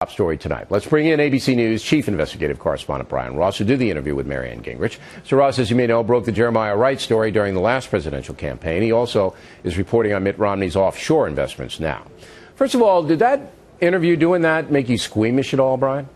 top story tonight. Let's bring in ABC News chief investigative correspondent Brian Ross, who did the interview with Marianne Gingrich. So Ross, as you may know, broke the Jeremiah Wright story during the last presidential campaign. He also is reporting on Mitt Romney's offshore investments now. First of all, did that interview, doing that, make you squeamish at all, Brian?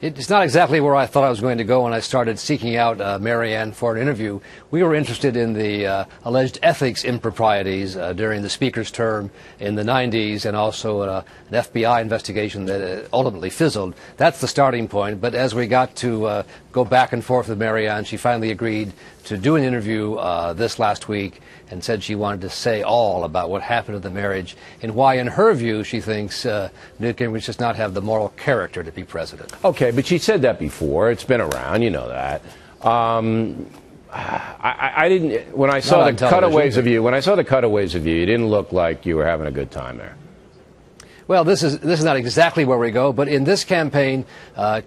It's not exactly where I thought I was going to go when I started seeking out Marianne for an interview. We were interested in the alleged ethics improprieties during the Speaker's term in the 90s, and also an FBI investigation that ultimately fizzled. That's the starting point. But as we got to go back and forth with Marianne, she finally agreed to do an interview this last week and said she wanted to say all about what happened to the marriage and why, in her view, she thinks Newt Gingrich does not have the moral character to be president. Okay, but she said that before. It's been around, you know that. I didn't. When I saw the cutaways of you, you didn't look like you were having a good time there. Well, this is not exactly where we go, but in this campaign,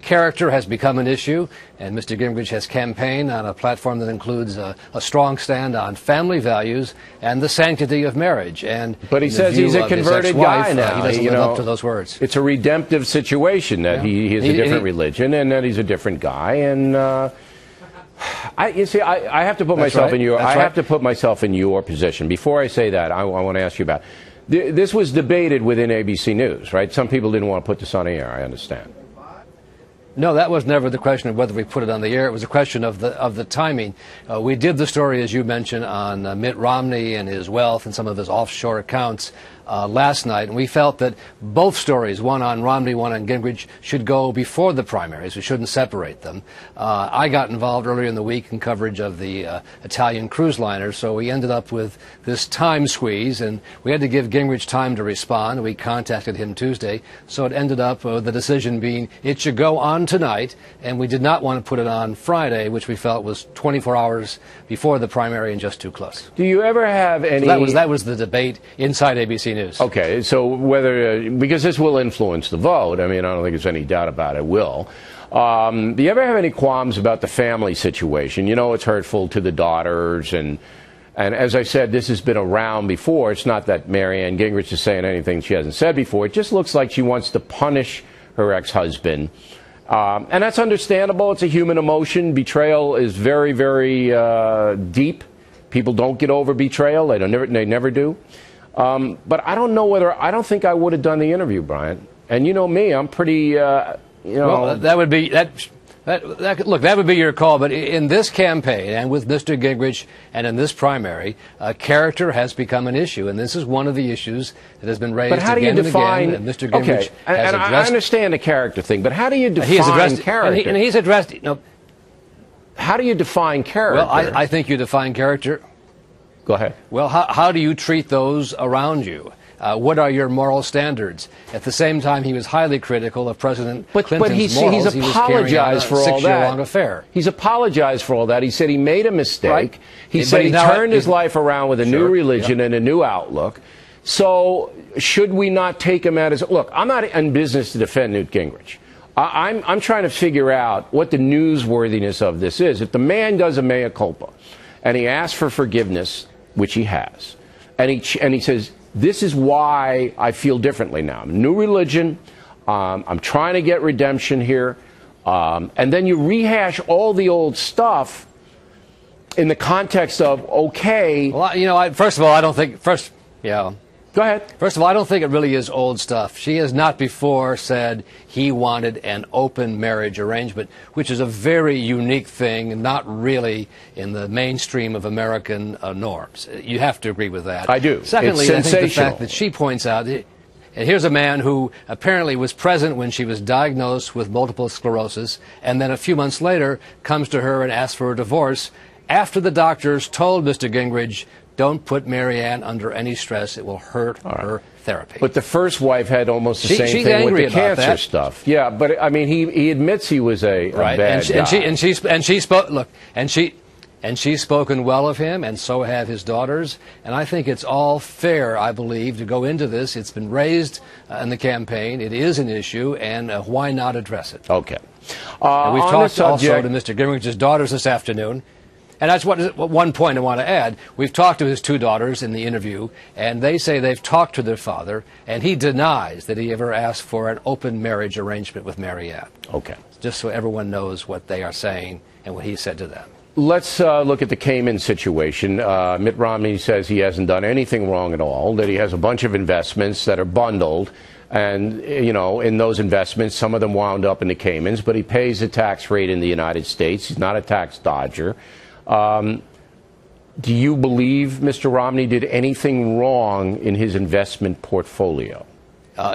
character has become an issue, and Mr. Gingrich has campaigned on a platform that includes a strong stand on family values and the sanctity of marriage. But he says he's a converted guy now. He doesn't live up to those words. It's a redemptive situation that he has a different religion and that he's a different guy. And I have to put myself in your. I have to put myself in your position. Before I say that, I want to ask you about. This was debated within ABC News, right? Some people didn't want to put this on the air, I understand. No, that was never the question of whether we put it on the air. It was a question of the timing. We did the story, as you mentioned, on Mitt Romney and his wealth and some of his offshore accounts last night, and we felt that both stories, one on Romney, one on Gingrich, should go before the primaries. We shouldn't separate them. I got involved earlier in the week in coverage of the Italian cruise liner, so we ended up with this time squeeze, and we had to give Gingrich time to respond. We contacted him Tuesday, so it ended up with the decision being it should go on tonight, and we did not want to put it on Friday, which we felt was 24 hours before the primary and just too close. Do you ever have any... So that was the debate inside ABC News. Okay, so whether, because this will influence the vote, I mean, I don't think there's any doubt about it will. Do you ever have any qualms about the family situation? You know, it's hurtful to the daughters, and as I said, this has been around before. It's not that Marianne Gingrich is saying anything she hasn't said before. It just looks like she wants to punish her ex-husband. And that's understandable. It's a human emotion. Betrayal is very, very deep. People don't get over betrayal. They never do. But I don't know whether, I don't think I would have done the interview, Brian. And you know me, I'm pretty, Well, that would be, look, that would be your call. But in this campaign, and with Mr. Gingrich, and in this primary, character has become an issue. And this is one of the issues that has been raised again and again. And Mr. Gingrich has addressed. I understand the character thing, but how do you define character? And he's addressed, how do you define character? Well, I think you define character. Go ahead. Well, how do you treat those around you? What are your moral standards? At the same time, he was highly critical of President Clinton's morals. But he's apologized for all that. He was carrying out a 6-year-long affair. He's apologized for all that. He said he made a mistake. Right. He said he turned his life around with a new religion and a new outlook. So should we not take him at his... Look, I'm not in business to defend Newt Gingrich. I'm trying to figure out what the newsworthiness of this is. If the man does a mea culpa and he asks for forgiveness, which he has, and he says, this is why I feel differently now. I'm a new religion. I'm trying to get redemption here. And then you rehash all the old stuff in the context of, okay. Well, first of all, I don't think, Go ahead. First of all, I don't think it really is old stuff. She has not before said he wanted an open marriage arrangement, which is a very unique thing, not really in the mainstream of American norms. You have to agree with that. I do. Secondly, I think the fact that she points out, and here's a man who apparently was present when she was diagnosed with multiple sclerosis, and then a few months later comes to her and asks for a divorce after the doctors told Mr. Gingrich, don't put Marianne under any stress. It will hurt her therapy. But the first wife had almost the same thing with the cancer stuff. Yeah, but I mean, he admits he was a bad guy. And she's spoken well of him, and so have his daughters. And I think it's all fair, I believe, to go into this. It's been raised in the campaign. It is an issue, and why not address it? Okay. And we've talked also to Mr. Gingrich's daughters this afternoon. And that's one point I want to add. We've talked to his two daughters in the interview, and they say they've talked to their father, and he denies that he ever asked for an open marriage arrangement with Marianne. Okay. Just so everyone knows what they are saying and what he said to them. Let's look at the Cayman situation. Mitt Romney says he hasn't done anything wrong at all, that he has a bunch of investments that are bundled. And, you know, in those investments, some of them wound up in the Caymans, but he pays a tax rate in the United States. He's not a tax dodger. Do you believe Mr. Romney did anything wrong in his investment portfolio?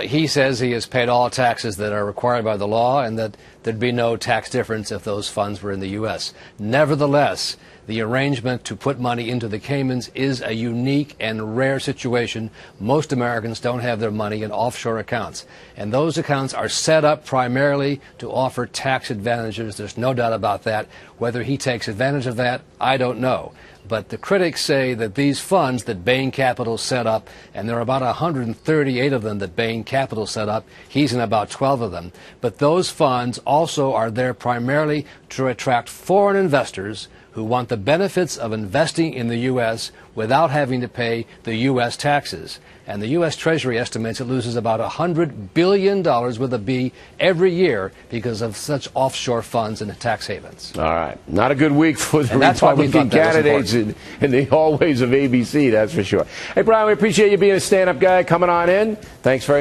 He says he has paid all taxes that are required by the law and that there'd be no tax difference if those funds were in the U.S. Nevertheless, the arrangement to put money into the Caymans is a unique and rare situation. Most Americans don't have their money in offshore accounts, and those accounts are set up primarily to offer tax advantages. There's no doubt about that. Whether he takes advantage of that, I don't know. But the critics say that these funds that Bain Capital set up, and there are about 138 of them that Bain Capital set up, he's in about 12 of them, but those funds also are there primarily to attract foreign investors who want the benefits of investing in the U.S. without having to pay the U.S. taxes. And the U.S. Treasury estimates it loses about $100 billion with a B every year because of such offshore funds and tax havens. All right. Not a good week for the Republican candidates in the hallways of ABC, that's for sure. Hey, Brian, we appreciate you being a stand-up guy, coming on in. Thanks very much.